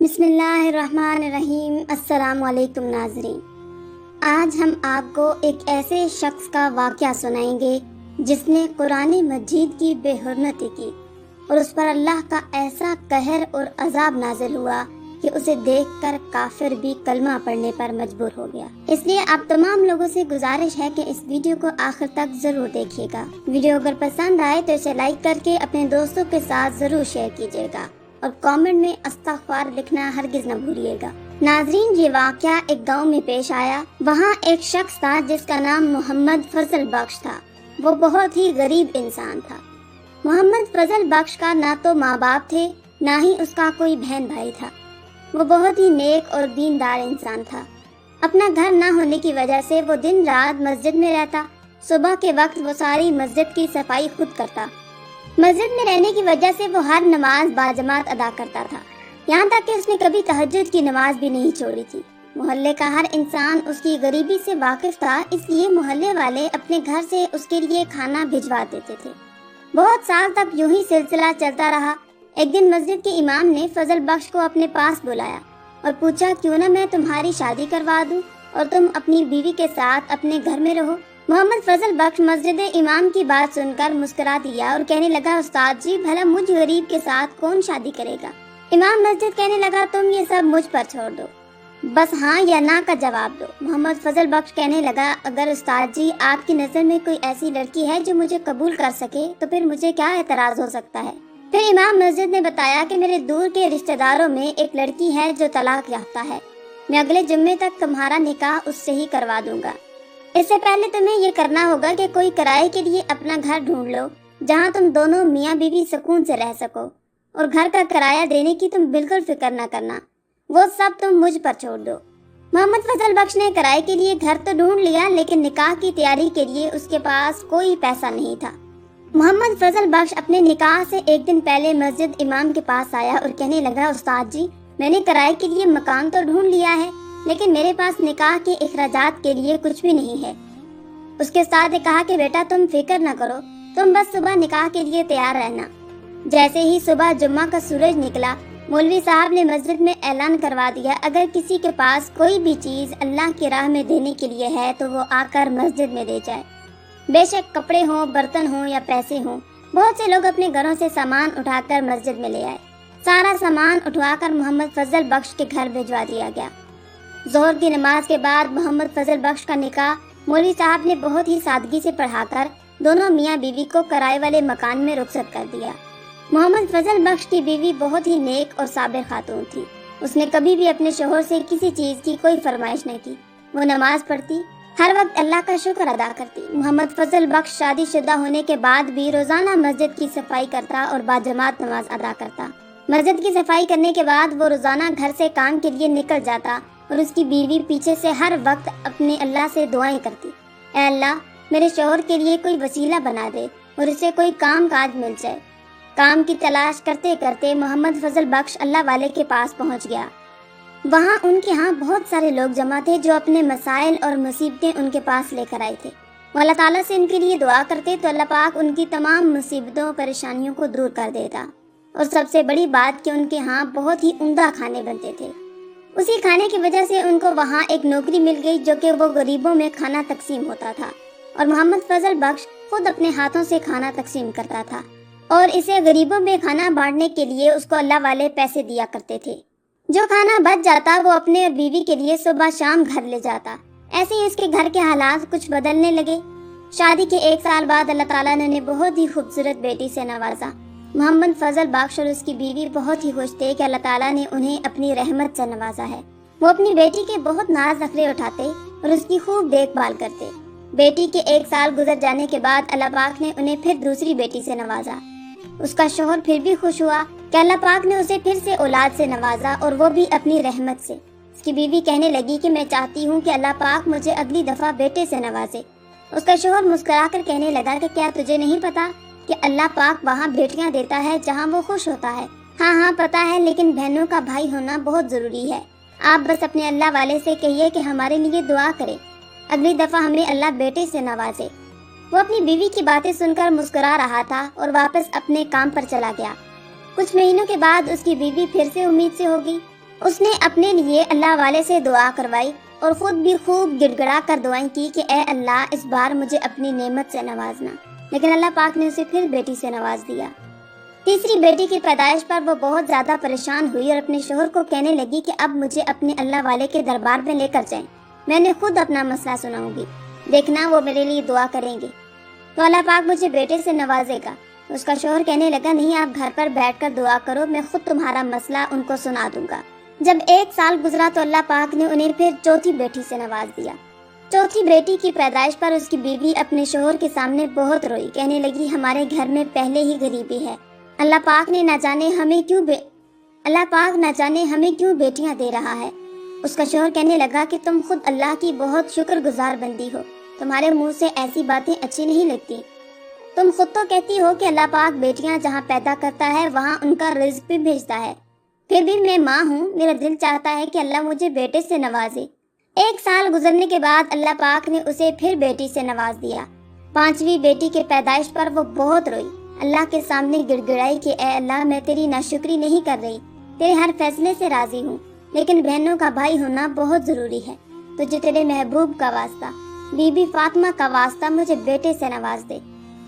بسم اللہ الرحمن الرحیم۔ السلام علیکم ناظرین، آج ہم آپ کو ایک ایسے شخص کا واقعہ سنائیں گے جس نے قرآن مجید کی بے حرمتی کی اور اس پر اللہ کا ایسا قہر اور عذاب نازل ہوا کہ اسے دیکھ کر کافر بھی کلمہ پڑھنے پر مجبور ہو گیا۔ اس لیے آپ تمام لوگوں سے گزارش ہے کہ اس ویڈیو کو آخر تک ضرور دیکھیے گا۔ ویڈیو اگر پسند آئے تو اسے لائک کر کے اپنے دوستوں کے ساتھ ضرور شیئر کیجیے گا اور کامنٹ میں استغفار لکھنا ہرگز نہ بھولیے گا۔ ناظرین، یہ واقعہ ایک گاؤں میں پیش آیا۔ وہاں ایک شخص تھا جس کا نام محمد فضل بخش تھا۔ وہ بہت ہی غریب انسان تھا۔ محمد فضل بخش کا نہ تو ماں باپ تھے، نہ ہی اس کا کوئی بہن بھائی تھا۔ وہ بہت ہی نیک اور دیندار انسان تھا۔ اپنا گھر نہ ہونے کی وجہ سے وہ دن رات مسجد میں رہتا۔ صبح کے وقت وہ ساری مسجد کی صفائی خود کرتا۔ مسجد میں رہنے کی وجہ سے وہ ہر نماز باجماعت ادا کرتا تھا، یہاں تک کہ اس نے کبھی تہجد کی نماز بھی نہیں چھوڑی تھی۔ محلے کا ہر انسان اس کی غریبی سے واقف تھا، اس لیے محلے والے اپنے گھر سے اس کے لیے کھانا بھجوا دیتے تھے۔ بہت سال تک یوں ہی سلسلہ چلتا رہا۔ ایک دن مسجد کے امام نے فضل بخش کو اپنے پاس بلایا اور پوچھا، کیوں نہ میں تمہاری شادی کروا دوں اور تم اپنی بیوی کے ساتھ اپنے گھر میں رہو۔ محمد فضل بخش مسجد امام کی بات سن کر مسکرا دیا اور کہنے لگا، استاد جی، بھلا مجھ غریب کے ساتھ کون شادی کرے گا؟ امام مسجد کہنے لگا، تم یہ سب مجھ پر چھوڑ دو، بس ہاں یا نہ کا جواب دو۔ محمد فضل بخش کہنے لگا، اگر استاد جی آپ کی نظر میں کوئی ایسی لڑکی ہے جو مجھے قبول کر سکے تو پھر مجھے کیا اعتراض ہو سکتا ہے؟ پھر امام مسجد نے بتایا کہ میرے دور کے رشتہ داروں میں ایک لڑکی ہے جو طلاق یافتہ ہے، میں اگلے جمعے تک تمہارا نکاح اس سے ہی کروا دوں گا۔ اس سے پہلے تمہیں یہ کرنا ہوگا کہ کوئی کرائے کے لیے اپنا گھر ڈھونڈ لو جہاں تم دونوں میاں بیوی سکون سے رہ سکو، اور گھر کا کرایہ دینے کی تم بالکل فکر نہ کرنا، وہ سب تم مجھ پر چھوڑ دو۔ محمد فضل بخش نے کرائے کے لیے گھر تو ڈھونڈ لیا، لیکن نکاح کی تیاری کے لیے اس کے پاس کوئی پیسہ نہیں تھا۔ محمد فضل بخش اپنے نکاح سے ایک دن پہلے مسجد امام کے پاس آیا اور کہنے لگا، استاد جی، میں نے کرائے کے لیے مکان تو ڈھونڈ لیا ہے، لیکن میرے پاس نکاح کے اخراجات کے لیے کچھ بھی نہیں ہے۔ اس کے ساتھ کہا کہ بیٹا تم فکر نہ کرو، تم بس صبح نکاح کے لیے تیار رہنا۔ جیسے ہی صبح جمعہ کا سورج نکلا، مولوی صاحب نے مسجد میں اعلان کروا دیا، اگر کسی کے پاس کوئی بھی چیز اللہ کی راہ میں دینے کے لیے ہے تو وہ آ کر مسجد میں دے جائے، بے شک کپڑے ہوں، برتن ہوں یا پیسے ہوں۔ بہت سے لوگ اپنے گھروں سے سامان اٹھا کر مسجد میں لے آئے۔ سارا سامان اٹھوا کر محمد فضل بخش کے گھر بھجوا دیا گیا۔ ظہر کی نماز کے بعد محمد فضل بخش کا نکاح مولوی صاحب نے بہت ہی سادگی سے پڑھا کر دونوں میاں بیوی کو کرائے والے مکان میں رخصت کر دیا۔ محمد فضل بخش کی بیوی بہت ہی نیک اور صابر خاتون تھی۔ اس نے کبھی بھی اپنے شوہر سے کسی چیز کی کوئی فرمائش نہ کی۔ وہ نماز پڑھتی، ہر وقت اللہ کا شکر ادا کرتی۔ محمد فضل بخش شادی شدہ ہونے کے بعد بھی روزانہ مسجد کی صفائی کرتا اور باجماعت نماز ادا کرتا۔ مسجد کی صفائی کرنے کے بعد وہ روزانہ گھر سے کام کے لیے نکل جاتا اور اس کی بیوی پیچھے سے ہر وقت اپنے اللہ سے دعائیں کرتی، اے اللہ، میرے شوہر کے لیے کوئی وسیلہ بنا دے اور اسے کوئی کام کاج مل جائے۔ کام کی تلاش کرتے کرتے محمد فضل بخش اللہ والے کے پاس پہنچ گیا۔ وہاں ان کے ہاں بہت سارے لوگ جمع تھے جو اپنے مسائل اور مصیبتیں ان کے پاس لے کر آئے تھے۔ وہ اللہ تعالیٰ سے ان کے لیے دعا کرتے تو اللہ پاک ان کی تمام مصیبتوں پریشانیوں کو دور کر دیتا، اور سب سے بڑی بات کہ ان کے ہاں بہت ہی عمدہ کھانے بنتے تھے۔ اسی کھانے کی وجہ سے ان کو وہاں ایک نوکری مل گئی جو کہ وہ غریبوں میں کھانا تقسیم ہوتا تھا، اور محمد فضل بخش خود اپنے ہاتھوں سے کھانا تقسیم کرتا تھا، اور اسے غریبوں میں کھانا بانٹنے کے لیے اس کو اللہ والے پیسے دیا کرتے تھے۔ جو کھانا بچ جاتا وہ اپنے اور بیوی کے لیے صبح شام گھر لے جاتا۔ ایسے ہی اس کے گھر کے حالات کچھ بدلنے لگے۔ شادی کے 1 سال بعد اللہ تعالیٰ نے انہیں بہت ہی خوبصورت بیٹی سے نوازا۔ محمد فضل بخش اور اس کی بیوی بہت ہی خوش تھے کہ اللہ تعالیٰ نے انہیں اپنی رحمت سے نوازا ہے۔ وہ اپنی بیٹی کے بہت ناز نخرے اٹھاتے اور اس کی خوب دیکھ بھال کرتے۔ بیٹی کے 1 سال گزر جانے کے بعد اللہ پاک نے انہیں پھر دوسری بیٹی سے نوازا۔ اس کا شوہر پھر بھی خوش ہوا کہ اللہ پاک نے اسے پھر سے اولاد سے نوازا، اور وہ بھی اپنی رحمت سے۔ اس کی بیوی کہنے لگی کہ میں چاہتی ہوں کہ اللہ پاک مجھے اگلی دفعہ بیٹے سے نوازے۔ اس کا شوہر مسکرا کر کہنے لگا کہ کیا تجھے نہیں پتا کہ اللہ پاک وہاں بیٹیاں دیتا ہے جہاں وہ خوش ہوتا ہے؟ ہاں پتا ہے، لیکن بہنوں کا بھائی ہونا بہت ضروری ہے۔ آپ بس اپنے اللہ والے سے کہیے کہ ہمارے لیے دعا کرے، اگلی دفعہ ہمیں اللہ بیٹے سے نوازے۔ وہ اپنی بیوی کی باتیں سن کر مسکرا رہا تھا اور واپس اپنے کام پر چلا گیا۔ کچھ مہینوں کے بعد اس کی بیوی پھر سے امید سے ہو گئی۔ اس نے اپنے لیے اللہ والے سے دعا کروائی اور خود بھی خوب گڑ گڑا کر دعائیں کی کہ اے اللہ اس بار مجھے اپنی نعمت سے نوازنا، لیکن اللہ پاک نے اسے پھر بیٹی سے نواز دیا۔ تیسری بیٹی کی پیدائش پر وہ بہت زیادہ پریشان ہوئی اور اپنے شوہر کو کہنے لگی کہ اب مجھے اپنے اللہ والے کے دربار میں لے کر جائیں، میں نے خود اپنا مسئلہ سناؤں گی، دیکھنا وہ میرے لیے دعا کریں گے تو اللہ پاک مجھے بیٹے سے نوازے گا۔ اس کا شوہر کہنے لگا نہیں، آپ گھر پر بیٹھ کر دعا کرو، میں خود تمہارا مسئلہ ان کو سنا دوں گا۔ جب 1 سال گزرا تو اللہ پاک نے انہیں پھر چوتھی بیٹی سے نواز دیا۔ چوتھی بیٹی کی پیدائش پر اس کی بیوی اپنے شوہر کے سامنے بہت روئی، کہنے لگی ہمارے گھر میں پہلے ہی غریبی ہے، اللہ پاک نہ جانے ہمیں کیوں بیٹیاں دے رہا ہے۔ اس کا شوہر کہنے لگا کہ تم خود اللہ کی بہت شکر گزار بندی ہو، تمہارے منہ سے ایسی باتیں اچھی نہیں لگتی، تم خود تو کہتی ہو کہ اللہ پاک بیٹیاں جہاں پیدا کرتا ہے وہاں ان کا رزق بھی بھیجتا ہے، پھر بھی میں ماں ہوں، میرا دل چاہتا ہے کہ اللہ مجھے بیٹے سے نوازے۔ 1 سال گزرنے کے بعد اللہ پاک نے اسے پھر بیٹی سے نواز دیا۔ 5ویں بیٹی کے پیدائش پر وہ بہت روئی، اللہ کے سامنے گڑ گڑائی کہ اے اللہ میں تیری ناشکری نہیں کر رہی، تیرے ہر فیصلے سے راضی ہوں، لیکن بہنوں کا بھائی ہونا بہت ضروری ہے، تجھے تیرے محبوب کا واسطہ، بی بی فاطمہ کا واسطہ مجھے بیٹے سے نواز دے۔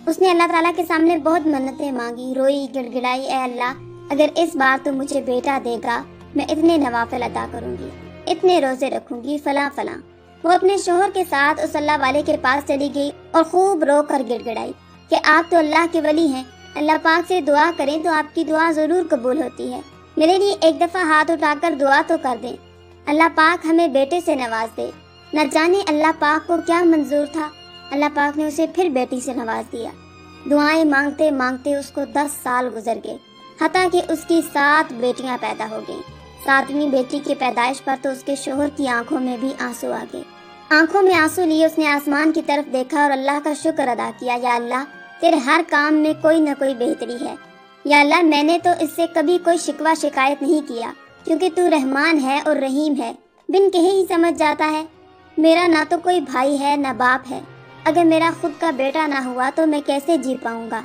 اس نے اللہ تعالیٰ کے سامنے بہت منتیں مانگی، روئی گڑ گڑائی، اے اللہ اگر اس بار تو مجھے بیٹا دے گا میں اتنے نوافل ادا کروں گی، اتنے روزے رکھوں گی، فلاں فلاں۔ وہ اپنے شوہر کے ساتھ اس اللہ والے کے پاس چلی گئی اور خوب رو کر گڑ گڑائی کہ آپ تو اللہ کے ولی ہیں، اللہ پاک سے دعا کریں تو آپ کی دعا ضرور قبول ہوتی ہے، میرے لیے ایک دفعہ ہاتھ اٹھا کر دعا تو کر دیں، اللہ پاک ہمیں بیٹے سے نواز دے۔ نہ جانے اللہ پاک کو کیا منظور تھا، اللہ پاک نے اسے پھر بیٹی سے نواز دیا۔ دعائیں مانگتے مانگتے اس کو 10 سال گزر گئے، حتیٰ کہ اس کی 7 بیٹیاں پیدا ہو گئیں۔ 7ویں بیٹی کی پیدائش پر تو اس کے شوہر کی آنکھوں میں بھی آنسو آ گئے۔ آنکھوں میں آنسو لیے اس نے آسمان کی طرف دیکھا اور اللہ کا شکر ادا کیا، یا اللہ تیرے ہر کام میں کوئی نہ کوئی بہتری ہے، یا اللہ میں نے تو اس سے کبھی کوئی شکوہ شکایت نہیں کیا، کیونکہ تو رحمان ہے اور رحیم ہے، بن کہے ہی سمجھ جاتا ہے۔ میرا نہ تو کوئی بھائی ہے نہ باپ ہے، اگر میرا خود کا بیٹا نہ ہوا تو میں کیسے جی پاؤں گا؟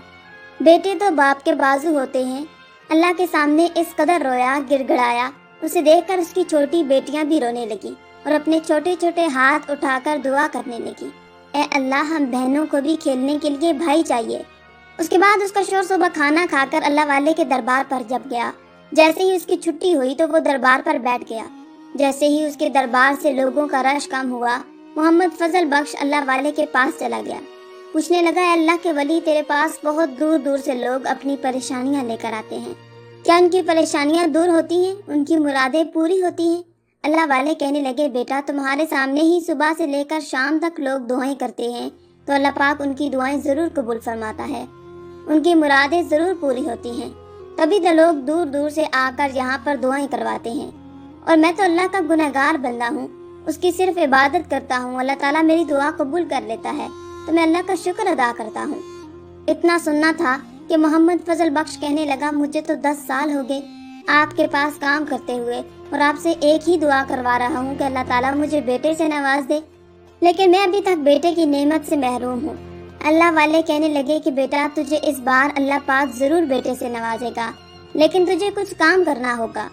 بیٹے تو باپ کے بازو ہوتے ہیں۔ اللہ کے سامنے اس قدر رویا، گڑ گڑایا، اسے دیکھ کر اس کی چھوٹی بیٹیاں بھی رونے لگی اور اپنے چھوٹے چھوٹے ہاتھ اٹھا کر دعا کرنے لگی، اے اللہ ہم بہنوں کو بھی کھیلنے کے لیے بھائی چاہیے۔ اس کے بعد اس کا شوہر صبح کھانا کھا کر اللہ والے کے دربار پر جب گیا، جیسے ہی اس کی چھٹی ہوئی تو وہ دربار پر بیٹھ گیا۔ جیسے ہی اس کے دربار سے لوگوں کا رش کم ہوا، محمد فضل بخش اللہ والے کے پاس چلا گیا، پوچھنے لگا اے اللہ کے ولی تیرے پاس بہت دور دور سے لوگ اپنی پریشانیاں لے کر آتے ہیں، کیا ان کی پریشانیاں دور ہوتی ہیں، ان کی مرادیں پوری ہوتی ہیں؟ اللہ والے کہنے لگے بیٹا تمہارے سامنے ہی صبح سے لے کر شام تک لوگ دعائیں کرتے ہیں تو اللہ پاک ان کی دعائیں ضرور قبول فرماتا ہے، ان کی مرادیں ضرور پوری ہوتی ہیں، تبھی تو لوگ دور دور سے آ کر یہاں پر دعائیں کرواتے ہیں، اور میں تو اللہ کا گنہگار بندہ ہوں، اس کی صرف عبادت کرتا ہوں، اللہ تعالیٰ میری دعا قبول کر لیتا ہے تو میں اللہ کا شکر ادا کرتا ہوں۔ اتنا سننا تھا کہ محمد فضل بخش کہنے لگا مجھے تو 10 سال ہو گئے آپ کے پاس کام کرتے ہوئے اور آپ سے ایک ہی دعا کروا رہا ہوں کہ اللہ تعالیٰ مجھے بیٹے سے نواز دے، لیکن میں ابھی تک بیٹے کی نعمت سے محروم ہوں۔ اللہ والے کہنے لگے کہ بیٹا تجھے اس بار اللہ پاک ضرور بیٹے سے نوازے گا، لیکن تجھے کچھ کام کرنا ہوگا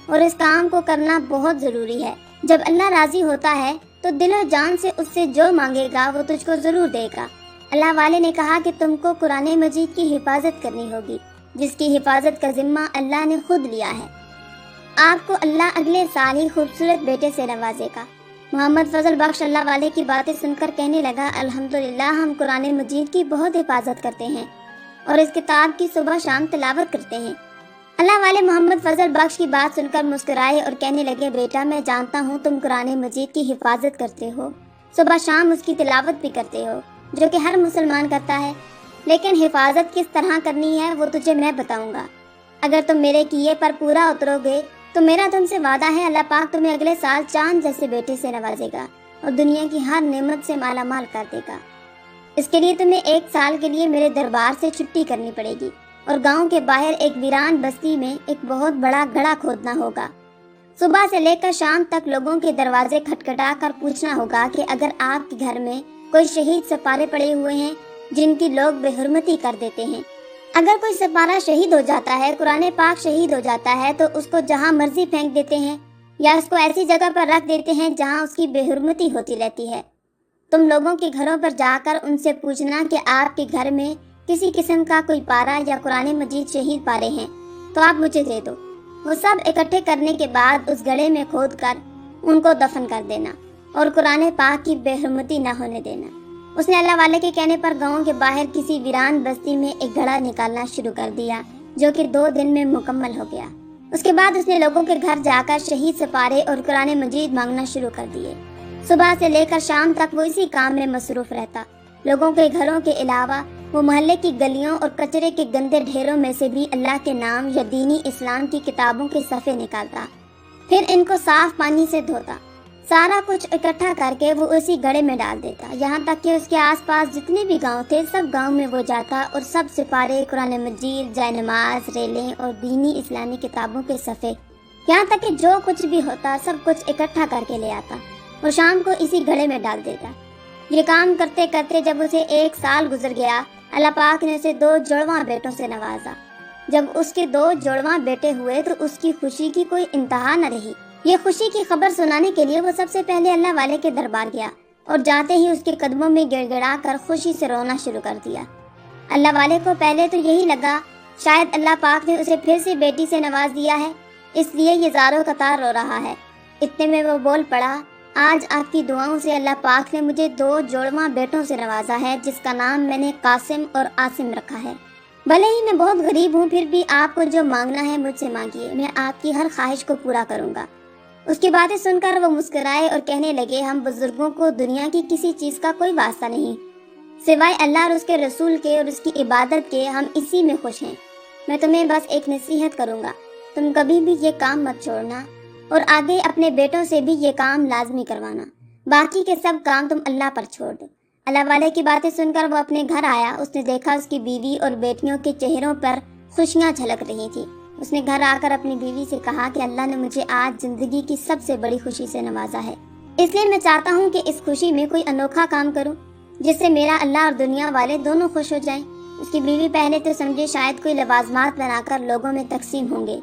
اور اس کام کو کرنا بہت ضروری ہے۔ جب اللہ راضی ہوتا ہے تو دل و جان سے اس سے جو مانگے گا وہ تجھ کو ضرور دے گا۔ اللہ والے نے کہا کہ تم کو قرآن مجید کی حفاظت کرنی ہوگی، جس کی حفاظت کا ذمہ اللہ نے خود لیا ہے۔ آپ کو اللہ اگلے سال ہی خوبصورت بیٹے سے نوازے گا۔ محمد فضل بخش اللہ والے کی باتیں سن کر کہنے لگا الحمدللہ ہم قرآن مجید کی بہت حفاظت کرتے ہیں اور اس کتاب کی صبح شام تلاوت کرتے ہیں۔ اللہ والے محمد فضل بخش کی بات سن کر مسکرائے اور کہنے لگے بیٹا میں جانتا ہوں تم قرآن مجید کی حفاظت کرتے ہو، صبح شام اس کی تلاوت بھی کرتے ہو، جو کہ ہر مسلمان کرتا ہے، لیکن حفاظت کس طرح کرنی ہے وہ تجھے میں بتاؤں گا۔ اگر تم میرے کیے پر پورا اترو گے تو میرا تم سے وعدہ ہے اللہ پاک تمہیں اگلے سال چاند جیسے بیٹے سے نوازے گا اور دنیا کی ہر نعمت سے مالا مال کر دے گا۔ اس کے لیے تمہیں 1 سال کے لیے میرے دربار سے چھٹی کرنی پڑے گی اور گاؤں کے باہر ایک ویران بستی میں ایک بہت بڑا گڑھا کھودنا ہوگا۔ صبح سے لے کر شام تک لوگوں کے دروازے کھٹکھٹا کر پوچھنا ہوگا کہ اگر آپ کے گھر میں کوئی شہید سپارے پڑے ہوئے ہیں جن کی لوگ بے حرمتی کر دیتے ہیں اگر کوئی سپارہ شہید ہو جاتا ہے، قرآن پاک شہید ہو جاتا ہے، تو اس کو جہاں مرضی پھینک دیتے ہیں یا اس کو ایسی جگہ پر رکھ دیتے ہیں جہاں اس کی بے حرمتی ہوتی رہتی ہے۔ تم لوگوں کے گھروں پر جا کر ان سے پوچھنا کہ آپ کے گھر میں کسی قسم کا کوئی پارہ یا قرآن مجید شہید پارے ہیں تو آپ مجھے دے دو۔ وہ سب اکٹھے کرنے کے بعد اس گڑھے میں کھود کر ان کو دفن کر دینا اور قرآن پاک کی بے حرمتی نہ ہونے دینا۔ اس نے اللہ والے کے کہنے پر گاؤں کے باہر کسی ویران بستی میں ایک گھڑا نکالنا شروع کر دیا، جو کہ 2 دن میں مکمل ہو گیا۔ اس کے بعد اس نے لوگوں کے گھر جا کر شہید سپارے اور قرآن مجید مانگنا شروع کر دیے۔ صبح سے لے کر شام تک وہ اسی کام میں مصروف رہتا۔ لوگوں کے گھروں کے علاوہ وہ محلے کی گلیوں اور کچرے کے گندے ڈھیروں میں سے بھی اللہ کے نام یا دینی اسلام کی کتابوں کے صفحے نکالتا، پھر ان کو صاف پانی سے دھوتا۔ سارا کچھ اکٹھا کر کے وہ اسی گڑھے میں ڈال دیتا، یہاں تک کہ اس کے آس پاس جتنے بھی گاؤں تھے سب گاؤں میں وہ جاتا اور سب سپارے، قرآن مجید، جائے نماز، ریلیں اور دینی اسلامی کتابوں کے صفحے، یہاں تک کہ جو کچھ بھی ہوتا سب کچھ اکٹھا کر کے لے آتا اور شام کو اسی گھڑے میں ڈال دیتا۔ یہ کام کرتے کرتے جب اسے 1 سال گزر گیا، اللہ پاک نے اسے 2 جڑواں بیٹوں سے نوازا۔ جب اس کے 2 جڑواں بیٹے ہوئے تو اس کی خوشی کی کوئی انتہا نہ رہی۔ یہ خوشی کی خبر سنانے کے لیے وہ سب سے پہلے اللہ والے کے دربار گیا اور جاتے ہی اس کے قدموں میں گڑ گڑا کر خوشی سے رونا شروع کر دیا۔ اللہ والے کو پہلے تو یہی لگا شاید اللہ پاک نے اسے پھر سے بیٹی سے نواز دیا ہے، اس لیے یہ زاروں قطار رو رہا ہے۔ اتنے میں وہ بول پڑا، آج آپ کی دعاؤں سے اللہ پاک نے مجھے 2 جوڑواں بیٹوں سے نوازا ہے، جس کا نام میں نے قاسم اور عاصم رکھا ہے۔ بھلے ہی میں بہت غریب ہوں، پھر بھی آپ کو جو مانگنا ہے مجھ سے مانگیے، میں آپ کی ہر خواہش کو پورا کروں گا۔ اس کی باتیں سن کر وہ مسکرائے اور کہنے لگے، ہم بزرگوں کو دنیا کی کسی چیز کا کوئی واسطہ نہیں، سوائے اللہ اور اس کے رسول کے اور اس کی عبادت کے، ہم اسی میں خوش ہیں۔ میں تمہیں بس ایک نصیحت کروں گا، تم کبھی بھی یہ کام مت چھوڑنا اور آگے اپنے بیٹوں سے بھی یہ کام لازمی کروانا، باقی کے سب کام تم اللہ پر چھوڑ دو۔ اللہ والے کی باتیں سن کر وہ اپنے گھر آیا۔ اس نے دیکھا اس کی بیوی اور بیٹیوں کے چہروں پر خوشیاں جھلک رہی تھی۔ اس نے گھر آ کر اپنی بیوی سے کہا کہ اللہ نے مجھے آج زندگی کی سب سے بڑی خوشی سے نوازا ہے، اس لیے میں چاہتا ہوں کہ اس خوشی میں کوئی انوکھا کام کروں جس سے میرا اللہ اور دنیا والے دونوں خوش ہو جائیں۔ اس کی بیوی پہلے تو سمجھے شاید کوئی لوازمات بنا کر لوگوں میں تقسیم ہوں گے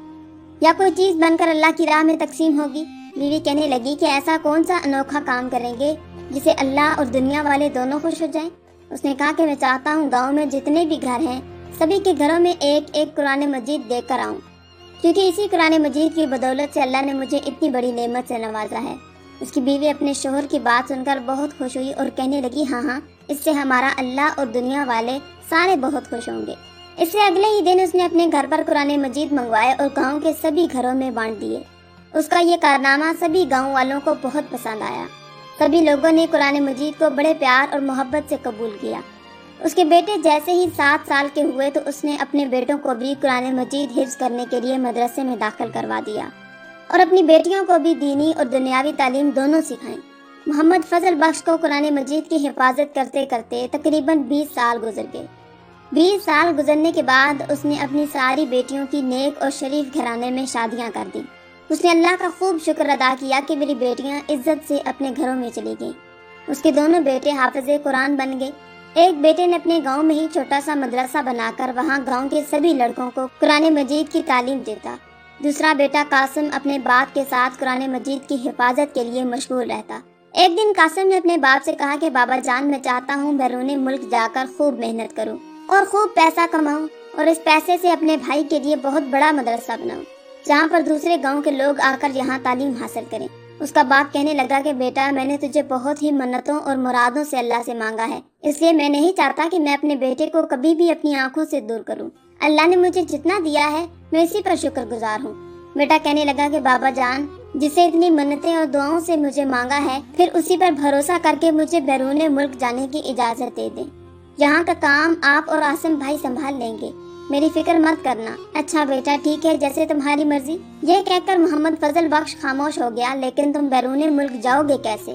یا کوئی چیز بن کر اللہ کی راہ میں تقسیم ہوگی۔ بیوی کہنے لگی کہ ایسا کون سا انوکھا کام کریں گے جسے اللہ اور دنیا والے دونوں خوش ہو جائیں۔ اس نے کہا کہ میں چاہتا ہوں گاؤں میں جتنے بھی گھر ہیں سبھی کے گھروں میں ایک قرآن مجید دے کر آؤں، کیونکہ اسی قرآن مجید کی بدولت سے اللہ نے مجھے اتنی بڑی نعمت سے نوازا ہے۔ اس کی بیوی اپنے شوہر کی بات سن کر بہت خوش ہوئی اور کہنے لگی، ہاں ہاں، اس سے ہمارا اللہ اور دنیا والے سارے بہت خوش ہوں گے۔ اس سے اگلے ہی دن اس نے اپنے گھر پر قرآن مجید منگوائے اور گاؤں کے سبھی گھروں میں بانٹ دیے۔ اس کا یہ کارنامہ سبھی گاؤں والوں کو بہت پسند آیا۔ سبھی لوگوں نے قرآن مجید کو بڑے پیار اور محبت سے قبول کیا۔ اس کے بیٹے جیسے ہی 7 سال کے ہوئے تو اس نے اپنے بیٹوں کو بھی قرآن مجید حفظ کرنے کے لیے مدرسے میں داخل کروا دیا اور اپنی بیٹیوں کو بھی دینی اور دنیاوی تعلیم دونوں سکھائیں۔ محمد فضل بخش کو قرآن مجید کی حفاظت کرتے کرتے تقریباً 20 سال گزر گئے۔ 20 سال گزرنے کے بعد اس نے اپنی ساری بیٹیوں کی نیک اور شریف گھرانے میں شادیاں کر دی۔ اس نے اللہ کا خوب شکر ادا کیا کہ میری بیٹیاں عزت سے اپنے گھروں میں چلی گئیں۔ اس کے دونوں بیٹے حافظ قرآن بن گئے۔ ایک بیٹے نے اپنے گاؤں میں ہی چھوٹا سا مدرسہ بنا کر وہاں گاؤں کے سبھی لڑکوں کو قرآن مجید کی تعلیم دیتا۔ دوسرا بیٹا قاسم اپنے باپ کے ساتھ قرآن مجید کی حفاظت کے لیے مشغول رہتا۔ ایک دن قاسم نے اپنے باپ سے کہا کہ بابا جان، میں چاہتا ہوں بیرون ملک جا کر خوب محنت کروں اور خوب پیسہ کماؤں اور اس پیسے سے اپنے بھائی کے لیے بہت بڑا مدرسہ بناؤں جہاں پر دوسرے گاؤں کے لوگ آ کر یہاں تعلیم حاصل کریں۔ اس کا باپ کہنے لگا کہ بیٹا، میں نے تجھے بہت ہی منتوں اور مرادوں سے اللہ سے مانگا ہے، اس لیے میں نہیں چاہتا کہ میں اپنے بیٹے کو کبھی بھی اپنی آنکھوں سے دور کروں۔ اللہ نے مجھے جتنا دیا ہے میں اسی پر شکر گزار ہوں۔ بیٹا کہنے لگا کہ بابا جان، جسے اتنی منتیں اور دعاؤں سے مجھے مانگا ہے، پھر اسی پر بھروسہ کر کے مجھے بیرون ملک جانے کی اجازت دے دیں۔ یہاں کا کام آپ اور عاصم بھائی سنبھال لیں گے، میری فکر مت کرنا۔ اچھا بیٹا، ٹھیک ہے، جیسے تمہاری مرضی۔ یہ کہہ کر محمد فضل بخش خاموش ہو گیا۔ لیکن تم بیرون ملک جاؤ گے کیسے؟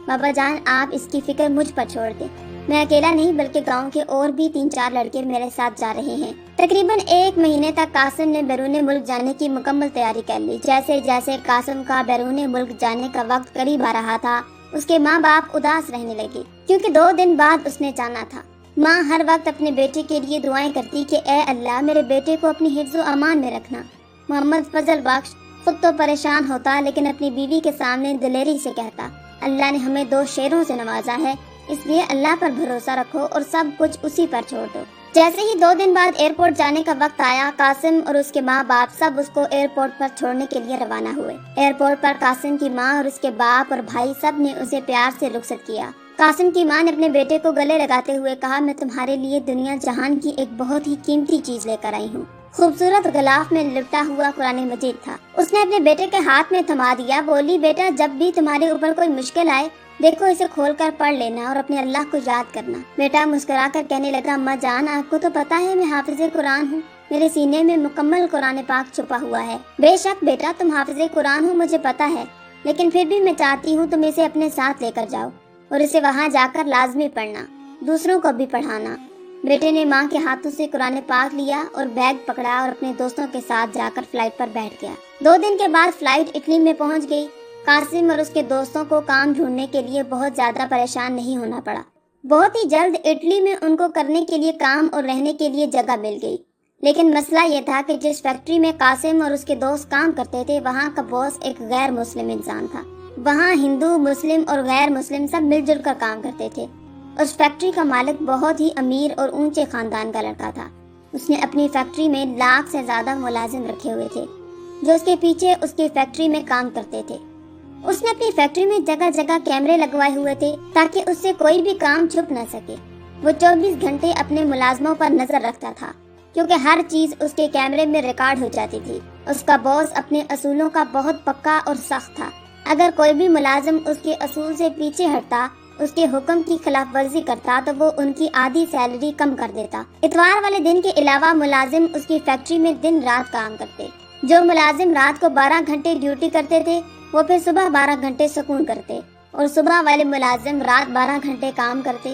بابا جان، آپ اس کی فکر مجھ پر چھوڑ دیں، میں اکیلا نہیں بلکہ گاؤں کے اور بھی 3-4 لڑکے میرے ساتھ جا رہے ہیں۔ تقریباً 1 مہینے تک قاسم نے بیرون ملک جانے کی مکمل تیاری کر لی۔ جیسے جیسے قاسم کا بیرون ملک جانے کا وقت قریب آ رہا تھا، اس کے ماں باپ اداس رہنے لگے، کیونکہ 2 دن بعد اس نے جانا تھا۔ ماں ہر وقت اپنے بیٹے کے لیے دعائیں کرتی کہ اے اللہ میرے بیٹے کو اپنی حفظ و امان میں رکھنا۔ محمد فضل بخش خود تو پریشان ہوتا لیکن اپنی بیوی کے سامنے دلیری سے کہتا، اللہ نے ہمیں 2 شیروں سے نوازا ہے، اس لیے اللہ پر بھروسہ رکھو اور سب کچھ اسی پر چھوڑ دو۔ جیسے ہی 2 دن بعد ایئرپورٹ جانے کا وقت آیا، قاسم اور اس کے ماں باپ سب اس کو ایئرپورٹ پر چھوڑنے کے لیے روانہ ہوئے۔ ایئرپورٹ پر قاسم کی ماں اور اس کے باپ اور بھائی سب نے اسے پیار سے رخصت کیا۔ قاسم کی ماں نے اپنے بیٹے کو گلے لگاتے ہوئے کہا، میں تمہارے لیے دنیا جہان کی ایک بہت ہی قیمتی چیز لے کر آئی ہوں۔ خوبصورت غلاف میں لپٹا ہوا قرآن مجید تھا۔ اس نے اپنے بیٹے کے ہاتھ میں تھما دیا، بولی بیٹا جب بھی تمہارے اوپر کوئی مشکل آئے دیکھو اسے کھول کر پڑھ لینا اور اپنے اللہ کو یاد کرنا۔ بیٹا مسکرا کر کہنے لگا، اماں جان آپ کو تو پتا ہے میں حافظ قرآن ہوں، میرے سینے میں مکمل قرآن پاک چھپا ہوا ہے۔ بے شک بیٹا تم حافظ قرآن ہو مجھے پتا ہے، لیکن پھر بھی میں چاہتی ہوں تم اسے اپنے ساتھ لے کر جاؤ اور اسے وہاں جا کر لازمی پڑھنا، دوسروں کو بھی پڑھانا۔ بیٹے نے ماں کے ہاتھوں سے قرآن پاک لیا اور بیگ پکڑا اور اپنے دوستوں کے ساتھ جا کر فلائٹ پر بیٹھ گیا۔ 2 دن کے بعد فلائٹ اٹلی میں پہنچ گئی۔ قاسم اور اس کے دوستوں کو کام ڈھونڈنے کے لیے بہت زیادہ پریشان نہیں ہونا پڑا۔ بہت ہی جلد اٹلی میں ان کو کرنے کے لیے کام اور رہنے کے لیے جگہ مل گئی، لیکن مسئلہ یہ تھا کہ جس فیکٹری میں قاسم اور اس کے دوست کام کرتے تھے وہاں کا باس ایک غیر مسلم انسان تھا۔ وہاں ہندو، مسلم اور غیر مسلم سب مل جل کر کام کرتے تھے۔ اس فیکٹری کا مالک بہت ہی امیر اور اونچے خاندان کا لڑکا تھا۔ اس نے اپنی فیکٹری میں 1 لاکھ سے زیادہ ملازم رکھے ہوئے تھے جو اس کے پیچھے اس کی فیکٹری میں کام کرتے تھے۔ اس نے اپنی فیکٹری میں جگہ جگہ کیمرے لگوائے ہوئے تھے تاکہ اس سے کوئی بھی کام چھپ نہ سکے۔ وہ 24 گھنٹے اپنے ملازموں پر نظر رکھتا تھا کیونکہ ہر چیز اس کے کیمرے میں ریکارڈ ہو جاتی تھی۔ اس کا باس اپنے اصولوں کا بہت پکا اور سخت تھا۔ اگر کوئی بھی ملازم اس کے اصول سے پیچھے ہٹتا، اس کے حکم کی خلاف ورزی کرتا تو وہ ان کی آدھی سیلری کم کر دیتا۔ اتوار والے دن کے علاوہ ملازم اس کی فیکٹری میں دن رات کام کرتے۔ جو ملازم رات کو 12 گھنٹے ڈیوٹی کرتے تھے وہ پھر صبح 12 گھنٹے سکون کرتے اور صبح والے ملازم رات 12 گھنٹے کام کرتے۔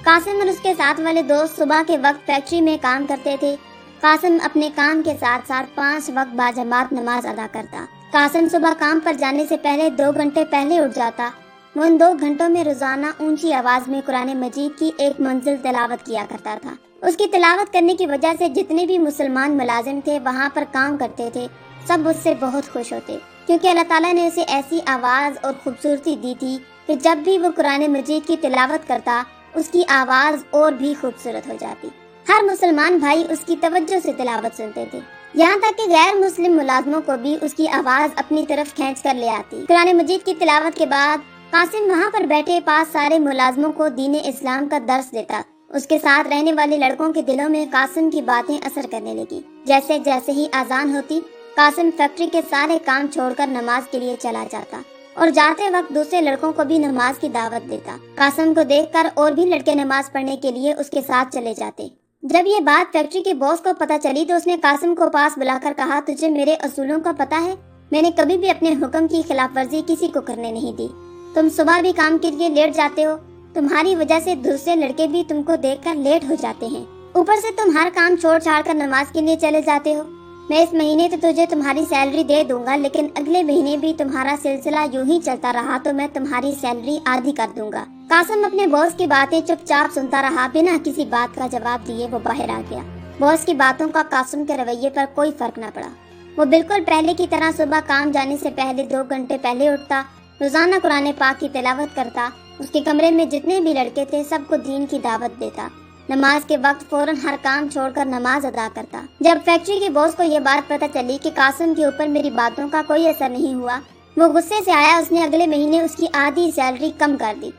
قاسم اور اس کے ساتھ والے دوست صبح کے وقت فیکٹری میں کام کرتے تھے۔ قاسم اپنے کام کے ساتھ ساتھ 5 وقت باجماعت نماز ادا کرتا۔ قاسم صبح کام پر جانے سے پہلے 2 گھنٹے پہلے اٹھ جاتا۔ وہ ان 2 گھنٹوں میں روزانہ اونچی آواز میں قرآن مجید کی ایک منزل تلاوت کیا کرتا تھا۔ اس کی تلاوت کرنے کی وجہ سے جتنے بھی مسلمان ملازم تھے وہاں پر کام کرتے تھے سب اس سے بہت خوش ہوتے، کیونکہ اللہ تعالیٰ نے اسے ایسی آواز اور خوبصورتی دی تھی کہ جب بھی وہ قرآن مجید کی تلاوت کرتا اس کی آواز اور بھی خوبصورت ہو جاتی۔ ہر مسلمان بھائی اس کی توجہ سے تلاوت سنتے تھے، یہاں تک کہ غیر مسلم ملازموں کو بھی اس کی آواز اپنی طرف کھینچ کر لے آتی۔ قرآن مجید کی تلاوت کے بعد قاسم وہاں پر بیٹھے پاس سارے ملازموں کو دین اسلام کا درس دیتا۔ اس کے ساتھ رہنے والے لڑکوں کے دلوں میں قاسم کی باتیں اثر کرنے لگی۔ جیسے جیسے ہی اذان ہوتی قاسم فیکٹری کے سارے کام چھوڑ کر نماز کے لیے چلا جاتا اور جاتے وقت دوسرے لڑکوں کو بھی نماز کی دعوت دیتا۔ قاسم کو دیکھ کر اور بھی لڑکے نماز پڑھنے کے لیے اس کے ساتھ چلے جاتے۔ جب یہ بات فیکٹری کے باس کو پتہ چلی تو اس نے قاسم کو پاس بلا کر کہا، تجھے میرے اصولوں کا پتہ ہے، میں نے کبھی بھی اپنے حکم کی خلاف ورزی کسی کو کرنے نہیں دی۔ تم صبح بھی کام کے لیے لیٹ جاتے ہو، تمہاری وجہ سے دوسرے لڑکے بھی تم کو دیکھ کر لیٹ ہو جاتے ہیں، اوپر سے تم ہر کام چھوڑ چھاڑ کر نماز کے لیے چلے جاتے ہو۔ میں اس مہینے تو تجھے تمہاری سیلری دے دوں گا، لیکن اگلے مہینے بھی تمہارا سلسلہ یوں ہی چلتا رہا تو میں تمہاری سیلری آدھی کر دوں گا۔ قاسم اپنے باس کی باتیں چپ چاپ سنتا رہا، بنا کسی بات کا جواب دیے وہ باہر آ گیا۔ باس کی باتوں کا قاسم کے رویے پر کوئی فرق نہ پڑا۔ وہ بالکل پہلے کی طرح صبح کام جانے سے پہلے 2 گھنٹے پہلے اٹھتا، روزانہ قرآن پاک کی تلاوت کرتا، اس کے کمرے میں جتنے بھی لڑکے تھے سب کو دین کی دعوت دیتا، نماز کے وقت فوراً ہر کام چھوڑ کر نماز ادا کرتا۔ جب فیکٹری کے باس کو یہ بات پتہ چلی کہ قاسم کے اوپر میری باتوں کا کوئی اثر نہیں ہوا، وہ غصے سے آیا۔ اس نے اگلے مہینے اس کی آدھی سیلری کم کر دی۔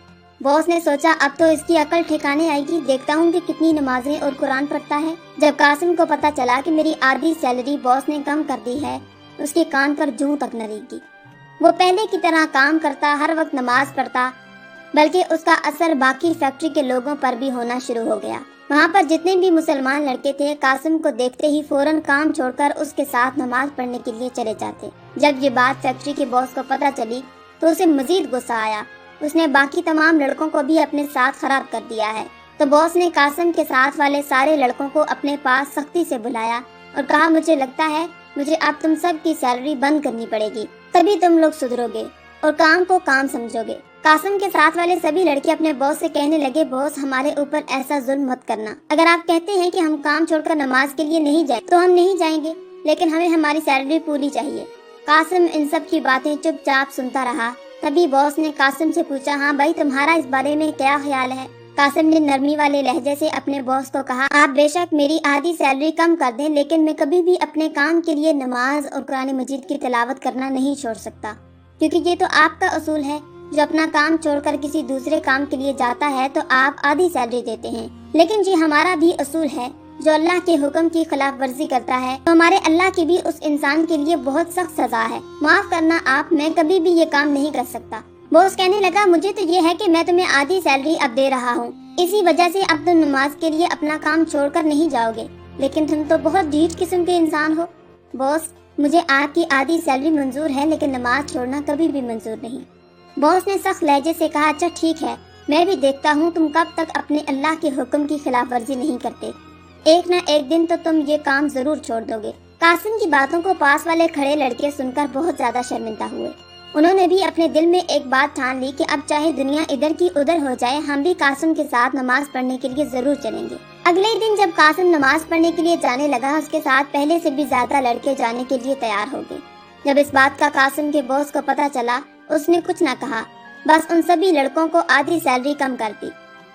باس نے سوچا اب تو اس کی عقل ٹھکانے آئے گی، دیکھتا ہوں کہ کتنی نمازیں اور قرآن پڑھتا ہے۔ جب قاسم کو پتہ چلا کہ میری آدھی سیلری باس نے کم کر دی ہے، اس کے کان پر جوں تک نہ ریگی۔ وہ پہلے کی طرح کام کرتا، ہر وقت نماز پڑھتا، بلکہ اس کا اثر باقی فیکٹری کے لوگوں پر بھی ہونا شروع ہو گیا۔ وہاں پر جتنے بھی مسلمان لڑکے تھے قاسم کو دیکھتے ہی فوراً کام چھوڑ کر اس کے ساتھ نماز پڑھنے کے لیے چلے جاتے۔ جب یہ بات فیکٹری کے باس کو پتہ چلی تو اسے مزید غصہ آیا۔ اس نے باقی تمام لڑکوں کو بھی اپنے ساتھ خراب کر دیا ہے۔ تو باس نے قاسم کے ساتھ والے سارے لڑکوں کو اپنے پاس سختی سے بلایا اور کہا، مجھے لگتا ہے مجھے اب تم سب کی سیلری بند کرنی پڑے گی، تبھی تم لوگ سدھرو گے اور کام کو کام سمجھو گے۔ قاسم کے ساتھ والے سبھی لڑکے اپنے باس سے کہنے لگے، باس ہمارے اوپر ایسا ظلم مت کرنا، اگر آپ کہتے ہیں کہ ہم کام چھوڑ کر نماز کے لیے نہیں جائیں تو ہم نہیں جائیں گے، لیکن ہمیں ہماری سیلری پوری چاہیے۔ قاسم ان سب کی باتیں چپ چاپ سنتا رہا۔ تبھی باس نے قاسم سے پوچھا، ہاں بھائی تمہارا اس بارے میں کیا خیال ہے؟ قاسم نے نرمی والے لہجے سے اپنے باس کو کہا، آپ بے شک میری آدھی سیلری کم کر دیں، لیکن میں کبھی بھی اپنے کام کے لیے نماز اور قرآن مجید کی تلاوت کرنا نہیں چھوڑ سکتا، کیونکہ یہ تو آپ کا اصول ہے، جو اپنا کام چھوڑ کر کسی دوسرے کام کے لیے جاتا ہے تو آپ آدھی سیلری دیتے ہیں، لیکن یہ ہمارا بھی اصول ہے، جو اللہ کے حکم کی خلاف ورزی کرتا ہے تو ہمارے اللہ کی بھی اس انسان کے لیے بہت سخت سزا ہے، معاف کرنا آپ، میں کبھی بھی یہ کام نہیں کر سکتا۔ باس کہنے لگا، مجھے تو یہ ہے کہ میں تمہیں آدھی سیلری اب دے رہا ہوں، اسی وجہ سے اب تم نماز کے لیے اپنا کام چھوڑ کر نہیں جاؤ گے، لیکن تم تو بہت ڈھیٹ قسم کے انسان ہو۔ باس، مجھے آپ کی آدھی سیلری منظور ہے، لیکن نماز چھوڑنا کبھی بھی منظور نہیں۔ باس نے سخت لہجے سے کہا، اچھا ٹھیک ہے، میں بھی دیکھتا ہوں تم کب تک اپنے اللہ کے حکم کی خلاف ورزی نہیں کرتے، ایک نہ ایک دن تو تم یہ کام ضرور چھوڑ دو گے۔ قاسم کی باتوں کو پاس والے کھڑے لڑکے سن کر بہت زیادہ شرمندہ ہوئے۔ انہوں نے بھی اپنے دل میں ایک بات ٹھان لی کہ اب چاہے دنیا ادھر کی ادھر ہو جائے، ہم بھی قاسم کے ساتھ نماز پڑھنے کے لیے ضرور چلیں گے۔ اگلے دن جب قاسم نماز پڑھنے کے لیے جانے لگا، اس کے ساتھ پہلے سے بھی زیادہ لڑکے جانے کے لیے تیار ہو گئے۔ جب اس بات کا قاسم کے باس کو پتہ چلا، اس نے کچھ نہ کہا، بس ان سبھی لڑکوں کو آدھی سیلری کم کر دی۔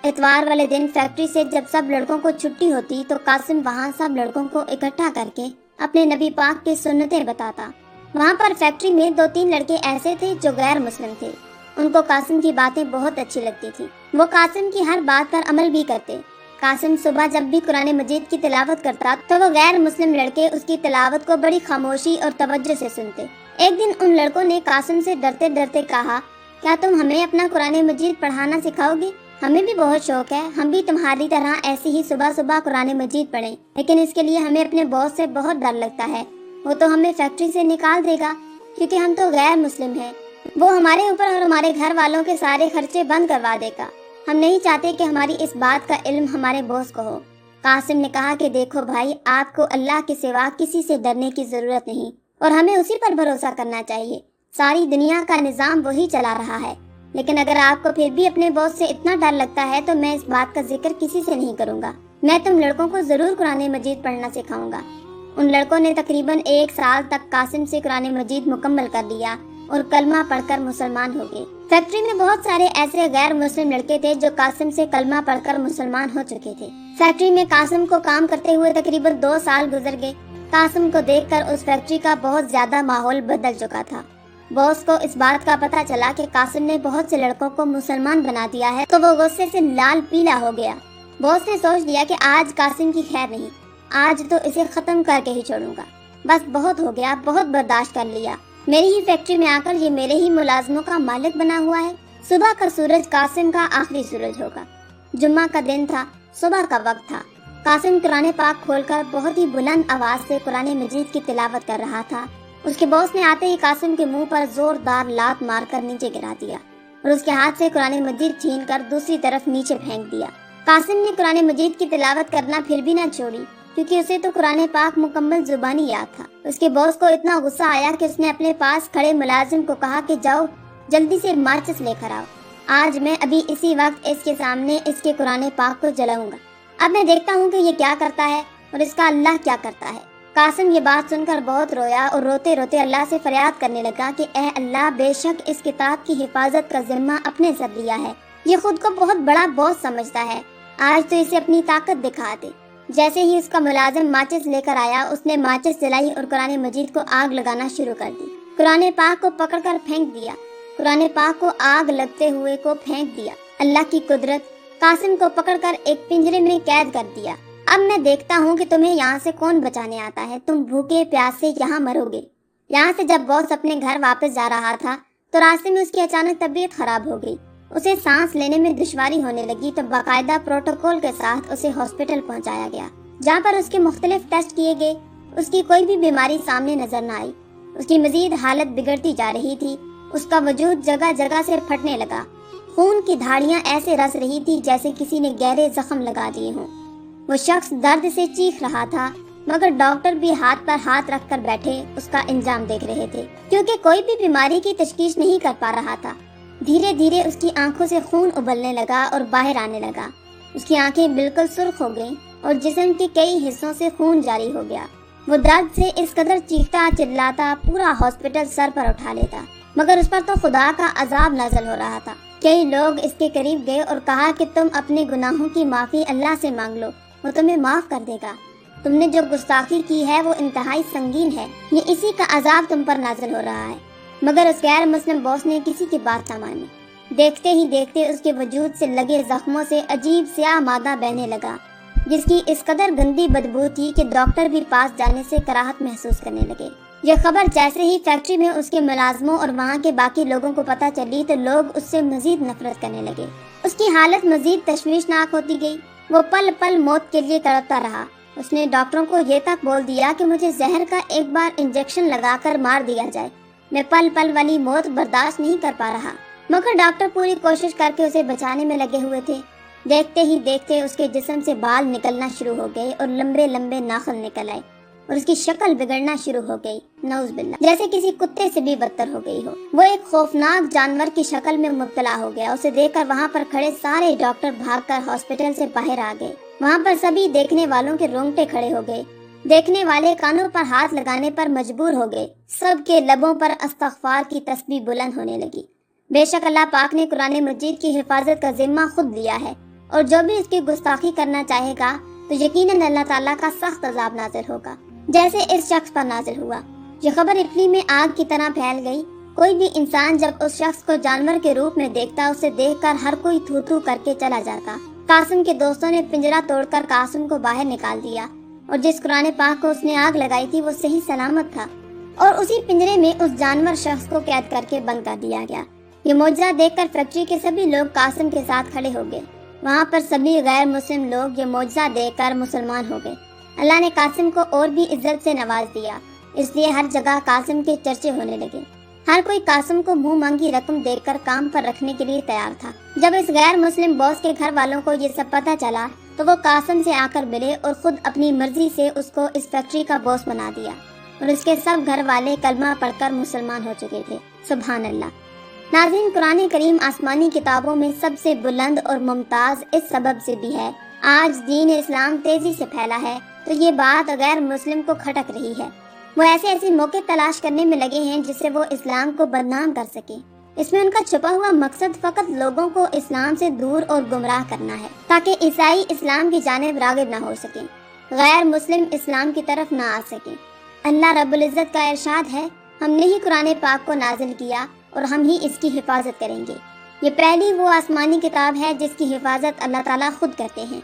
اتوار والے دن فیکٹری سے جب سب لڑکوں کو چھٹی ہوتی تو قاسم وہاں سب لڑکوں کو اکٹھا کر کے اپنے نبی پاک کی سنتیں بتاتا۔ وہاں پر فیکٹری میں 2-3 لڑکے ایسے تھے جو غیر مسلم تھے، ان کو قاسم کی باتیں بہت اچھی لگتی تھی، وہ قاسم کی ہر بات پر عمل بھی کرتے۔ قاسم صبح جب بھی قرآن مجید کی تلاوت کرتا تو وہ غیر مسلم لڑکے اس کی تلاوت کو بڑی خاموشی اور توجہ سے سنتے۔ ایک دن ان لڑکوں نے قاسم سے ڈرتے ڈرتے کہا، کیا تم ہمیں اپنا قرآن مجید پڑھانا سکھاؤ گے؟ ہمیں بھی بہت شوق ہے، ہم بھی تمہاری طرح ایسے ہی صبح صبح قرآن مجید پڑھیں، لیکن اس کے لیے ہمیں اپنے باس سے بہت ڈر لگتا ہے، وہ تو ہمیں فیکٹری سے نکال دے گا، کیونکہ ہم تو غیر مسلم ہیں، وہ ہمارے اوپر اور ہمارے گھر والوں کے سارے خرچے بند کروا دے گا، ہم نہیں چاہتے کہ ہماری اس بات کا علم ہمارے باس کو ہو۔ قاسم نے کہا کہ دیکھو بھائی، آپ کو اللہ کے سوا کسی سے ڈرنے کی ضرورت نہیں، اور ہمیں اسی پر بھروسہ کرنا چاہیے، ساری دنیا کا نظام وہی چلا رہا ہے، لیکن اگر آپ کو پھر بھی اپنے باس سے اتنا ڈر لگتا ہے تو میں اس بات کا ذکر کسی سے نہیں کروں گا، میں تم لڑکوں کو ضرور قرآن مجید پڑھنا سکھاؤں گا۔ ان لڑکوں نے تقریباً 1 سال تک قاسم سے قرآن مجید مکمل کر لیا اور کلمہ پڑھ کر مسلمان ہو گئے۔ فیکٹری میں بہت سارے ایسے غیر مسلم لڑکے تھے جو قاسم سے کلمہ پڑھ کر مسلمان ہو چکے تھے۔ فیکٹری میں قاسم کو کام کرتے ہوئے تقریباً 2 سال گزر گئے۔ قاسم کو دیکھ کر اس فیکٹری کا بہت زیادہ ماحول بدل چکا تھا۔ باس کو اس بات کا پتہ چلا کہ قاسم نے بہت سے لڑکوں کو مسلمان بنا دیا ہے تو وہ غصے سے لال پیلا ہو گیا۔ باس نے سوچ لیا کہ آج قاسم کی خیر نہیں، آج تو اسے ختم کر کے ہی چھوڑوں گا، بس بہت ہو گیا، بہت برداشت کر لیا، میری ہی فیکٹری میں آ کر یہ میرے ہی ملازموں کا مالک بنا ہوا ہے۔ صبح کا سورج قاسم کا آخری سورج ہوگا۔ جمعہ کا دن تھا، صبح کا وقت تھا۔ قاسم قرآن پاک کھول کر بہت ہی بلند آواز سے قرآن مجید کی تلاوت کر رہا تھا۔ اس کے باس نے آتے ہی قاسم کے منہ پر زوردار لات مار کر نیچے گرا دیا اور اس کے ہاتھ سے قرآن مجید چھین کر دوسری طرف نیچے پھینک دیا۔ قاسم نے قرآن مجید کی تلاوت کرنا پھر بھی نہ چھوڑی، کیونکہ اسے تو قرآن پاک مکمل زبانی یاد تھا۔ اس کے باس کو اتنا غصہ آیا کہ اس نے اپنے پاس کھڑے ملازم کو کہا کہ جاؤ جلدی سے مارچس لے کر آؤ، آج میں ابھی اسی وقت اس کے سامنے اس کے قرآن پاک کو جلاؤں گا، اب میں دیکھتا ہوں کہ یہ کیا کرتا ہے اور اس کا اللہ کیا کرتا ہے۔ قاسم یہ بات سن کر بہت رویا اور روتے روتے اللہ سے فریاد کرنے لگا کہ اے اللہ، بے شک اس کتاب کی حفاظت کا ذمہ اپنے سر لیا ہے، یہ خود کو بہت بڑا باس سمجھتا ہے، آج تو اسے اپنی طاقت دکھا دے۔ جیسے ہی اس کا ملازم ماچس لے کر آیا، اس نے ماچس جلائی اور قرآن مجید کو آگ لگانا شروع کر دی۔ قرآن پاک کو پکڑ کر پھینک دیا، قرآن پاک کو آگ لگتے ہوئے کو پھینک دیا۔ اللہ کی قدرت، قاسم کو پکڑ کر ایک پنجرے میں قید کر دیا۔ اب میں دیکھتا ہوں کہ تمہیں یہاں سے کون بچانے آتا ہے، تم بھوکے پیاسے یہاں مرو گے۔ یہاں سے جب باس اپنے گھر واپس جا رہا تھا تو راستے میں اس کی اچانک طبیعت خراب ہو گئی، اسے سانس لینے میں دشواری ہونے لگی تو باقاعدہ پروٹوکول کے ساتھ اسے ہاسپٹل پہنچایا گیا، جہاں پر اس کے مختلف ٹیسٹ کیے گئے۔ اس کی کوئی بھی بیماری سامنے نظر نہ آئی، اس کی مزید حالت بگڑتی جا رہی تھی، اس کا وجود جگہ جگہ سے پھٹنے لگا، خون کی دھاڑیاں ایسے رس رہی تھی جیسے کسی نے گہرے زخم لگا دیے ہوں۔ وہ شخص درد سے چیخ رہا تھا، مگر ڈاکٹر بھی ہاتھ پر ہاتھ رکھ کر بیٹھے اس کا انجام دیکھ رہے تھے، کیونکہ کوئی بھی بیماری کی تشخیص نہیں کر پا رہا تھا۔ دھیرے دھیرے اس کی آنکھوں سے خون ابلنے لگا اور باہر آنے لگا۔ اس کی آنکھیں بالکل سرخ ہو گئیں اور جسم کے کئی حصوں سے خون جاری ہو گیا۔ وہ درد سے اس قدر چیختا چلاتا پورا ہاسپٹل سر پر اٹھا لیتا، مگر اس پر تو خدا کا عذاب نازل ہو رہا تھا۔ کئی لوگ اس کے قریب گئے اور کہا کہ تم اپنے گناہوں کی معافی اللہ سے مانگ لو، وہ تمہیں معاف کر دے گا۔ تم نے جو گستاخی کی ہے وہ انتہائی سنگین ہے، یہ اسی کا عذاب تم پر نازل ہو رہا ہے۔ مگر اس غیر مسلم باس نے کسی کی بات نہ مانی۔ دیکھتے ہی دیکھتے اس کے وجود سے لگے زخموں سے عجیب سیاہ مادہ بہنے لگا، جس کی اس قدر گندی بدبو تھی کہ ڈاکٹر بھی پاس جانے سے کراہت محسوس کرنے لگے۔ یہ خبر جیسے ہی فیکٹری میں اس کے ملازموں اور وہاں کے باقی لوگوں کو پتہ چلی تو لوگ اس سے مزید نفرت کرنے لگے۔ اس کی حالت مزید تشویشناک ہوتی گئی۔ وہ پل پل موت کے لیے تڑپتا رہا۔ اس نے ڈاکٹروں کو یہ تک بول دیا کہ مجھے زہر کا ایک بار انجیکشن لگا کر مار دیا جائے، میں پل پل والی موت برداشت نہیں کر پا رہا۔ مگر ڈاکٹر پوری کوشش کر کے اسے بچانے میں لگے ہوئے تھے۔ دیکھتے ہی دیکھتے اس کے جسم سے بال نکلنا شروع ہو گئے اور لمبے لمبے ناخن نکل آئے اور اس کی شکل بگڑنا شروع ہو گئی، نعوذ باللہ، جیسے کسی کتے سے بھی بدتر ہو گئی ہو۔ وہ ایک خوفناک جانور کی شکل میں مبتلا ہو گیا۔ اسے دیکھ کر وہاں پر کھڑے سارے ڈاکٹر بھاگ کر ہاسپٹل سے باہر آ گئے۔ وہاں پر سبھی دیکھنے والوں کے رونگٹے کھڑے ہو گئے۔ دیکھنے والے کانوں پر ہاتھ لگانے پر مجبور ہو گئے۔ سب کے لبوں پر استغفار کی تسبیح بلند ہونے لگی۔ بے شک اللہ پاک نے قرآن مجید کی حفاظت کا ذمہ خود لیا ہے، اور جو بھی اس کی گستاخی کرنا چاہے گا تو یقیناً اللہ تعالیٰ کا سخت عذاب نازل ہوگا، جیسے اس شخص پر نازل ہوا۔ یہ خبر اٹلی میں آگ کی طرح پھیل گئی۔ کوئی بھی انسان جب اس شخص کو جانور کے روپ میں دیکھتا، اسے دیکھ کر ہر کوئی تھو تھو کر کے چلا جاتا۔ قاسم کے دوستوں نے پنجرہ توڑ کر قاسم کو باہر نکال دیا، اور جس قرآن پاک کو اس نے آگ لگائی تھی وہ صحیح سلامت تھا، اور اسی پنجرے میں اس جانور شخص کو قید کر کے بند کر دیا گیا۔ یہ معجزہ دیکھ کر فیکٹری کے سبھی لوگ قاسم کے ساتھ کھڑے ہو گئے۔ وہاں پر سبھی غیر مسلم لوگ یہ معجزہ دیکھ کر مسلمان ہو گئے۔ اللہ نے قاسم کو اور بھی عزت سے نواز دیا، اس لیے ہر جگہ قاسم کے چرچے ہونے لگے۔ ہر کوئی قاسم کو منہ مانگی رقم دے کر کام پر رکھنے کے لیے تیار تھا۔ جب اس غیر مسلم باس کے گھر والوں کو یہ سب پتہ چلا تو وہ قاسم سے آ کر ملے اور خود اپنی مرضی سے اس کو اس فیکٹری کا باس بنا دیا، اور اس کے سب گھر والے کلمہ پڑھ کر مسلمان ہو چکے تھے۔ سبحان اللہ۔ ناظرین، قرآن کریم آسمانی کتابوں میں سب سے بلند اور ممتاز اس سبب سے بھی ہے۔ آج دین اسلام تیزی سے پھیلا ہے تو یہ بات غیر مسلم کو کھٹک رہی ہے۔ وہ ایسے موقع تلاش کرنے میں لگے ہیں جس سے وہ اسلام کو بدنام کر سکیں۔ اس میں ان کا چھپا ہوا مقصد فقط لوگوں کو اسلام سے دور اور گمراہ کرنا ہے، تاکہ عیسائی اسلام کی جانب راغب نہ ہو سکیں، غیر مسلم اسلام کی طرف نہ آ سکیں۔ اللہ رب العزت کا ارشاد ہے، ہم نے ہی قرآن پاک کو نازل کیا اور ہم ہی اس کی حفاظت کریں گے۔ یہ پہلی وہ آسمانی کتاب ہے جس کی حفاظت اللہ تعالیٰ خود کرتے ہیں۔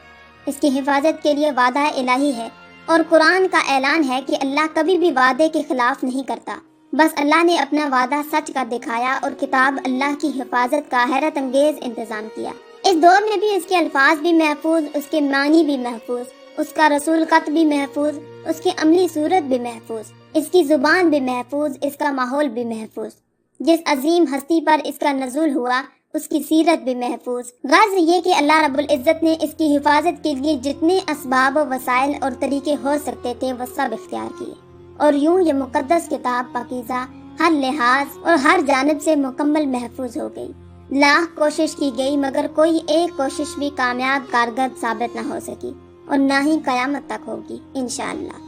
اس کی حفاظت کے لیے وعدہ الہی ہے، اور قرآن کا اعلان ہے کہ اللہ کبھی بھی وعدے کے خلاف نہیں کرتا۔ بس اللہ نے اپنا وعدہ سچ کا دکھایا اور کتاب اللہ کی حفاظت کا حیرت انگیز انتظام کیا۔ اس دور میں بھی اس کے الفاظ بھی محفوظ، اس کے معنی بھی محفوظ، اس کا رسول خط بھی محفوظ، اس کی عملی صورت بھی محفوظ، اس کی زبان بھی محفوظ، اس کا ماحول بھی محفوظ۔ جس عظیم ہستی پر اس کا نزول ہوا اس کی سیرت بھی محفوظ۔ غرض یہ کہ اللہ رب العزت نے اس کی حفاظت کے لیے جتنے اسباب و وسائل اور طریقے ہو سکتے تھے وہ سب اختیار کیے، اور یوں یہ مقدس کتاب پاکیزہ ہر لحاظ اور ہر جانب سے مکمل محفوظ ہو گئی۔ لاکھ کوشش کی گئی مگر کوئی ایک کوشش بھی کامیاب کارگر ثابت نہ ہو سکی، اور نہ ہی قیامت تک ہوگی انشاءاللہ۔